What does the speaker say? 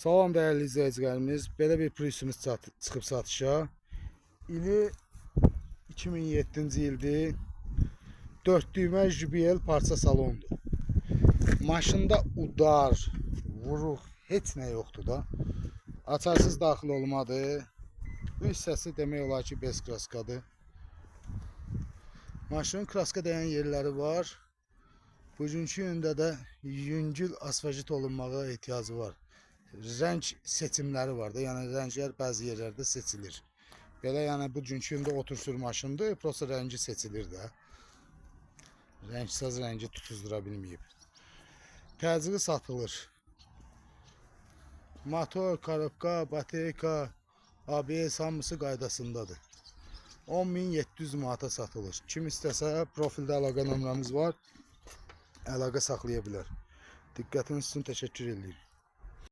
Salam değerli izleyicilerimiz. Belə bir priusumuz çıxıb satışa. İli 2007-ci ildir. 4 düymə JBL parça salondur. Maşında udar, vuruq, heç nə yoxdur da. Açarsız daxil olmadı. Bu hissəsi demək olar ki, bez kraskadır. Maşının kraska dəyən yerləri var. Bugünkü gündə də yüngül asfalt olunmağa ehtiyacı var. Rəng seçimləri var da, yəni rənglər bəzi yerlərdə seçilir. Belə yəni bugünkü gündə otursur maşındır, prosta rəngi seçilir də. Rəngsaz rəngi tutuzdura bilməyib. Təcili satılır. Motor, korobka, baterika, ABS hamısı qaydasındadır. 10.700 manata satılır. Kim istəsə profildə əlaqə nömrəmiz var. Əlaqə saxlaya bilər. Diqqətiniz üçün təşəkkür edirəm.